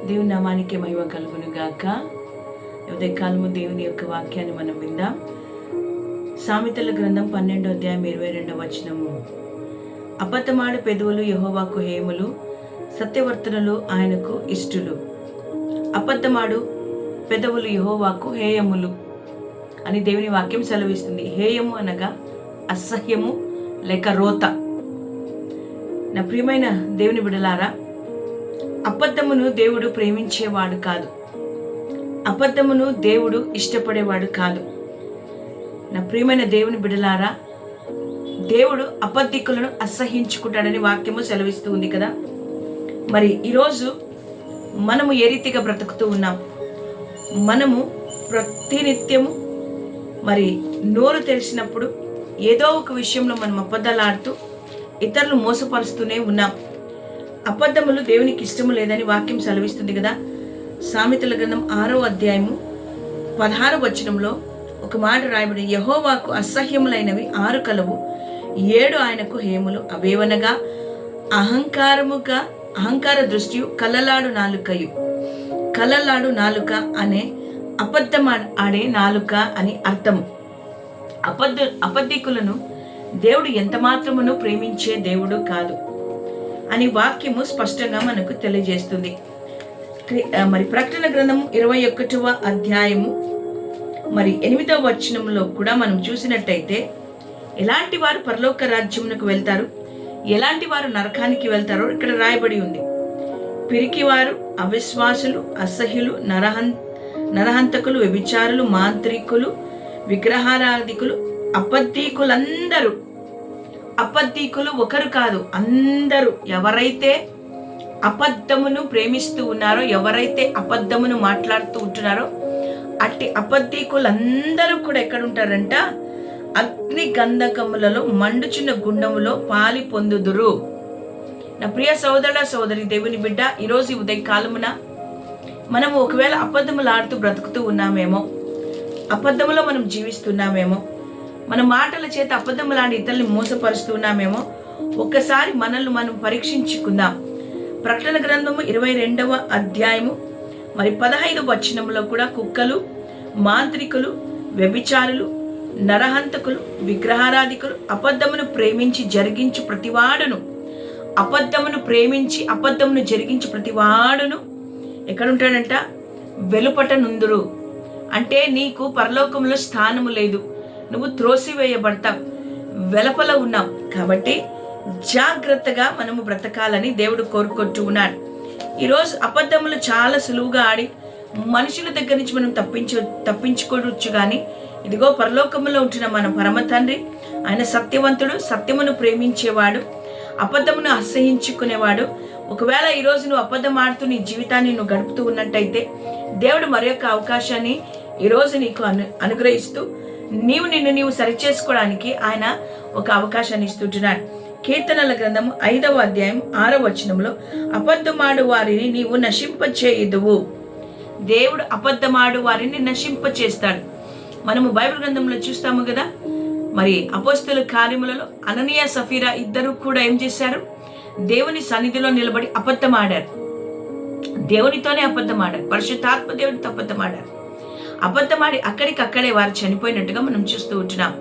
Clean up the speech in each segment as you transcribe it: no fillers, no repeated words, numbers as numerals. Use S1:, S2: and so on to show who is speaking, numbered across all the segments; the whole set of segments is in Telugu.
S1: దేవుని నామానికి మహిమ కలుగును గాక. ఉదయకాలము దేవుని యొక్క వాక్యాన్ని మనం విందాం. సామెతల గ్రంథం 12వ అధ్యాయం 22వ వచనము. అబద్ధమాడు పెదవులు యెహోవాకు హేయములు, సత్యవర్తనులు ఆయనకు ఇష్టులు. అబద్ధమాడు పెదవులు యెహోవాకు హేయములు అని దేవుని వాక్యం సెలవిస్తుంది. హేయము అనగా అసహ్యము లేక రోత. నా ప్రియమైన దేవుని బిడ్డలారా, అబద్ధమును దేవుడు ప్రేమించేవాడు కాదు. అబద్ధమును దేవుడు ఇష్టపడేవాడు కాదు. నా ప్రియమైన దేవుని బిడ్డలారా, దేవుడు అబద్ధికులను అసహించుకుంటాడని వాక్యము సెలవిస్తూ ఉంది కదా. మరి ఈరోజు మనము ఏ రీతిగా బ్రతుకుతూ ఉన్నాం? మనము ప్రతినిత్యము మరి నోరు తెరిచినప్పుడు ఏదో ఒక విషయంలో మనం అబద్ధాలు ఆడుతూ ఇతరులు మోసపరుస్తూనే ఉన్నాం. అబద్ధములు దేవునికి ఇష్టము లేదని వాక్యం సెలవిస్తుంది కదా. సామెతల గ్రంథం 6వ అధ్యాయము 16వ వచనంలో ఒక మాట రాయబడి, యెహోవాకు అసహ్యములైనవి 6 కలవు, 7 ఆయనకు హేములు. అవేవనగా అహంకార దృష్టియు, కలలాడు నాలుకయు. కలలాడు నాలుక అనే అబద్ధం ఆడే నాలుక అని అర్థము. అబద్ధికులను దేవుడు ఎంత మాత్రమును ప్రేమించే దేవుడు కాదు అని వాక్యము స్పష్టంగా మనకు తెలియజేస్తుంది. మరి ప్రకటన గ్రంథము 21వ అధ్యాయము మరి 8వ వచనంలో కూడా మనం చూసినట్టయితే, ఎలాంటి వారు పరలోక రాజ్యమునకు వెళ్తారు, ఎలాంటి వారు నరకానికి వెళ్తారో ఇక్కడ రాయబడి ఉంది. పిరికివారు, అవిశ్వాసులు, అసహ్యులు, నరహంతకులు, వ్యభిచారులు, మాంత్రికులు, విగ్రహారాధికులు, అబద్ధీకులందరూ. అబద్ధీకులు ఒకరు కాదు, అందరూ. ఎవరైతే అబద్ధమును ప్రేమిస్తూ ఉన్నారో, ఎవరైతే అబద్ధమును మాట్లాడుతూ ఉంటున్నారో, అట్టి అబద్ధీకులందరూ కూడా ఎక్కడుంటారంట? అగ్ని గంధకములలో మండుచున్న గుండములో పాలి పొందుదురు. నా ప్రియ సోదర సోదరి, దేవుని బిడ్డ, ఈరోజు ఉదయ కాలమున మనము ఒకవేళ అబద్ధములు ఆడుతూ బ్రతుకుతూ ఉన్నామేమో, అబద్ధములో మనం జీవిస్తున్నామేమో, మన మాటల చేత అబద్ధములాంటి ఇతరుల్ని మోసపరుస్తున్నామేమో, ఒక్కసారి మనల్ని మనం పరీక్షించుకుందాం. ప్రకటన గ్రంథము 22వ అధ్యాయము మరి 15వ వచనంలో కూడా కుక్కలు, మాంత్రికులు, వ్యభిచారులు, నరహంతకులు, విగ్రహారాధికులు, అబద్ధమును ప్రేమించి జరిగించు ప్రతివాడును, అబద్ధమును ప్రేమించి అబద్ధమును జరిగించు ప్రతివాడును ఎక్కడుంటాడంట? వెలుపట నుందురు. అంటే నీకు పరలోకంలో స్థానము లేదు, నువ్వు త్రోసివేయబడతావు, వెలపల ఉన్నావు. కాబట్టి జాగ్రత్తగా మనము బ్రతకాలని దేవుడు కోరుకుంటూ ఉన్నాడు. ఈరోజు అబద్ధములు చాలా సులువుగా ఆడి మనుషుల దగ్గర నుంచి మనం తప్పించుకోవచ్చు. కానీ ఇదిగో పరలోకములో ఉంటున్న మన పరమ తండ్రి, ఆయన సత్యవంతుడు, సత్యమును ప్రేమించేవాడు, అబద్ధమును అసహించుకునేవాడు. ఒకవేళ ఈరోజు నువ్వు అబద్ధం ఆడుతూ నీ జీవితాన్ని నువ్వు గడుపుతూ ఉన్నట్టయితే, దేవుడు మరి యొక్క అవకాశాన్ని ఈరోజు నీకు అనుగ్రహిస్తూ నిన్ను సరిచేసుకోవడానికి ఆయన ఒక అవకాశాన్ని ఇస్తుంటున్నాడు. కీర్తనల గ్రంథము 5వ అధ్యాయం 6వ వచనంలో, అబద్ధమాడు వారిని నీవు నశింపచేయుదువు. దేవుడు అబద్ధమాడు వారిని నశింపచేస్తాడు. మనము బైబిల్ గ్రంథంలో చూస్తాము కదా. మరి అపోస్తలుల కార్యములలో అననీయ, సఫీరా ఇద్దరు కూడా ఏం చేశారు? దేవుని సన్నిధిలో నిలబడి అబద్ధమాడారు. దేవునితోనే అబద్ధమాడారు, పరిశుద్ధాత్మ దేవునితో అబద్ధమాడారు. అబద్ధమాడి అక్కడికక్కడే వారు చనిపోయినట్టుగా మనం చూస్తూ ఉంటున్నాం.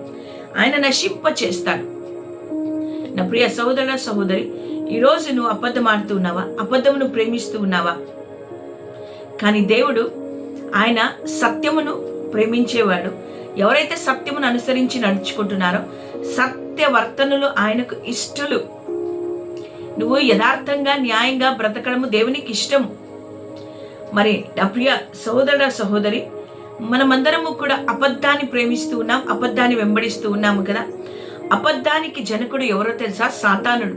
S1: ఆయన నశింప చేస్తాడు. నా ప్రియ సహోదర సహోదరి, ఈరోజు నువ్వు అబద్ధం ఆడుతూ ఉన్నావా? అబద్ధమును ప్రేమిస్తూ ఉన్నావా? కానీ దేవుడు ఆయన సత్యమును ప్రేమించేవాడు. ఎవరైతే సత్యమును అనుసరించి నడుచుకుంటున్నారో సత్యవర్తనులు ఆయనకు ఇష్టలు. నువ్వు యథార్థంగా న్యాయంగా బ్రతకడము దేవునికి ఇష్టము. మరి నా ప్రియ సహోదర సహోదరి, మనమందరము కూడా అబద్ధాన్ని ప్రేమిస్తూ ఉన్నాం, అబద్ధాన్ని వెంబడిస్తూ ఉన్నాము కదా. అబద్ధానికి జనకుడు ఎవరో తెలుసా? సాతానుడు.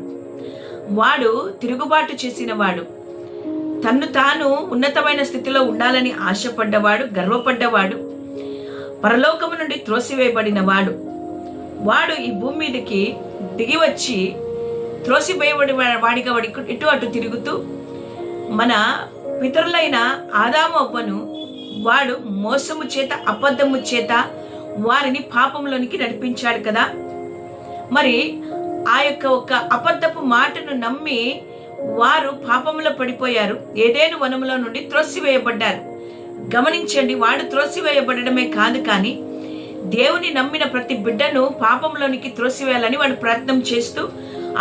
S1: వాడు తిరుగుబాటు చేసిన వాడు, తన్ను తాను ఉన్నతమైన స్థితిలో ఉండాలని ఆశపడ్డవాడు, గర్వపడ్డవాడు, పరలోకము నుండి త్రోసివేయబడిన వాడు. వాడు ఈ భూమి మీదకి దిగి వచ్చి త్రోసివేయబడి వాడిగా వాడి ఇటు అటు తిరుగుతూ మన పితరులైన ఆదాము అవ్వను వాడు మోసము చేత, అబద్ధము చేత వారిని పాపంలోనికి నడిపించాడు కదా. మరి ఆ యొక్క ఒక అబద్ధపు మాటను నమ్మి వారు పాపంలో పడిపోయారు, ఏదెను వనములో నుండి త్రోసివేయబడ్డారు. గమనించండి, వాడు త్రోసివేయబడమే కాదు, కానీ దేవుని నమ్మిన ప్రతి బిడ్డను పాపంలోనికి త్రోసివేయాలని వాడు ప్రయత్నం చేస్తూ,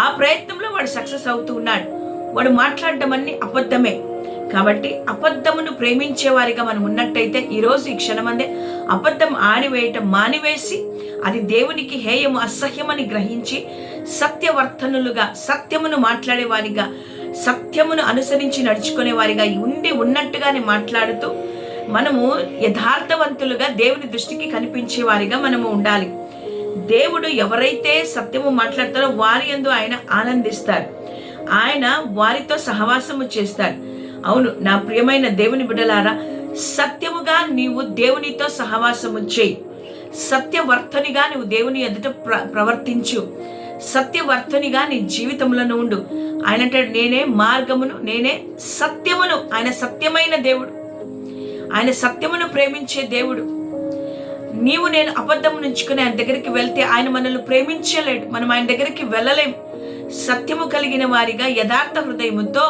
S1: ఆ ప్రయత్నంలో వాడు సక్సెస్ అవుతూ ఉన్నాడు. వాడు మాట్లాడడం అన్ని అబద్ధమే. కాబట్టి అబద్ధమును ప్రేమించే వారిగా మనం ఉన్నట్టయితే ఈరోజు ఈ క్షణమందే అబద్ధం ఆడివేయటం మానివేసి, అది దేవునికి హేయము అసహ్యమని గ్రహించి సత్యవర్తనులుగా, సత్యమును మాట్లాడే వారిగా, సత్యమును అనుసరించి నడుచుకునే వారిగా ఉండి ఉన్నట్టుగానే మాట్లాడుతూ మనము యథార్థవంతులుగా దేవుని దృష్టికి కనిపించే వారిగా మనము ఉండాలి. దేవుడు ఎవరైతే సత్యము మాట్లాడతారో వారి యందు ఆయన ఆనందిస్తాడు. ఆయన వారితో సహవాసము చేస్తాడు. అవును నా ప్రియమైన దేవుని బిడ్డలారా, సత్యముగా నీవు దేవునితో సహవాసము చేయి. సత్యవర్తనిగా నువ్వు దేవుని ఎదుట ప్రవర్తించు. సత్యవర్తనిగా నీ జీవితంలో ఉండు. ఆయన అంటాడు, నేనే మార్గమును, నేనే సత్యమును. ఆయన సత్యమైన దేవుడు, ఆయన సత్యమును ప్రేమించే దేవుడు. నీవు నేను అబద్ధం నుంచుకుని ఆయన దగ్గరికి వెళ్తే ఆయన మనల్ని ప్రేమించలేడు. మనం ఆయన దగ్గరికి వెళ్ళలేం. సత్యము కలిగిన వారిగా యథార్థ హృదయముతో,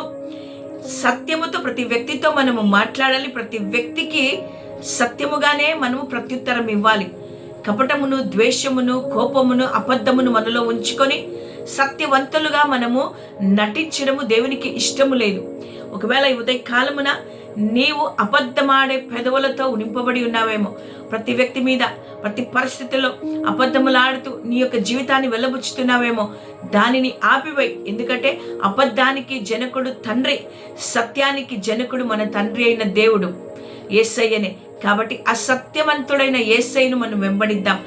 S1: సత్యముతో ప్రతి వ్యక్తితో మనము మాట్లాడాలి. ప్రతి వ్యక్తికి సత్యముగానే మనము ప్రత్యుత్తరం ఇవ్వాలి. కపటమును, ద్వేషమును, కోపమును, అబద్ధమును మనలో ఉంచుకొని సత్యవంతులుగా మనము నటించడము దేవునికి ఇష్టము లేదు. ఒకవేళ ఈ ఉదయ కాలమున నీవు అబద్ధమాడే పెదవులతో నింపబడి ఉన్నావేమో, ప్రతి వ్యక్తి మీద, ప్రతి పరిస్థితిలో అబద్ధములాడుతూ నీ యొక్క జీవితాన్ని వెళ్ళబుచ్చుతున్నావేమో, దానిని ఆపివేయి. ఎందుకంటే అబద్ధానికి జనకుడు తండ్రి, సత్యానికి జనకుడు మన తండ్రి అయిన దేవుడు యేసయ్యనే. కాబట్టి అసత్యవంతుడైన యేసయ్యను మనం వెంబడిద్దాం.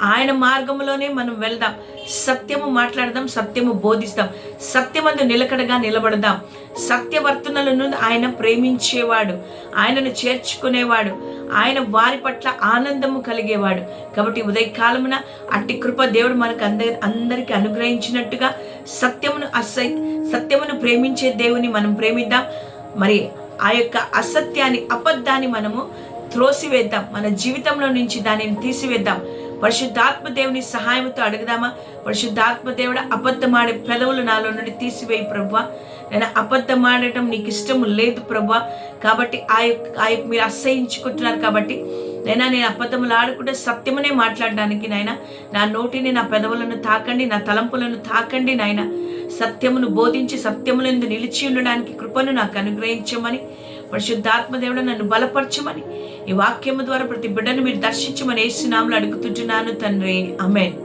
S1: ఆయన మార్గంలోనే మనం వెళ్దాం. సత్యము మాట్లాడదాం, సత్యము బోధిస్తాం, సత్యమందు నిలకడగా నిలబడదాం. సత్యవర్తనలను ఆయన ప్రేమించేవాడు, ఆయనను చేర్చుకునేవాడు, ఆయన వారి పట్ల ఆనందము కలిగేవాడు. కాబట్టి ఉదయకాలమున అట్టి కృప దేవుడు మనకు అందరికీ అనుగ్రహించినట్టుగా సత్యమును ప్రేమించే దేవుని మనం ప్రేమిద్దాం. మరి ఆ యొక్క అసత్యాన్ని, అబద్ధాన్ని మనము త్రోసివేద్దాం. మన జీవితంలో నుంచి దానిని తీసివేద్దాం. పరిశుద్ధాత్మ దేవుని సహాయంతో అడుగుదామా? పరిశుద్ధాత్మ దేవుడు, అబద్ధమాడే పెదవులు నాలో నుండి తీసివేయి ప్రభువా. నేను అబద్ధం ఆడటం నీకు ఇష్టము లేదు ప్రభువా. కాబట్టి ఆ యొక్క మీరు అసహించుకుంటున్నారు. కాబట్టి నేను అబద్ధములు ఆడకుండా సత్యమునే మాట్లాడడానికి నాయన నా నోటిని, నా పెదవులను తాకండి, నా తలంపులను తాకండి నాయన. సత్యమును బోధించి సత్యములందు నిలిచి ఉండడానికి కృపను నాకు అనుగ్రహించమని, పరిశుద్ధాత్మ దేవుడు నన్ను బలపరచమని, ఈ వాక్యము ద్వారా ప్రతి బిడ్డను మీరు దర్శించమని యేసు నామములో అడుగుతుంటున్నాను తండ్రి. ఆమేన్.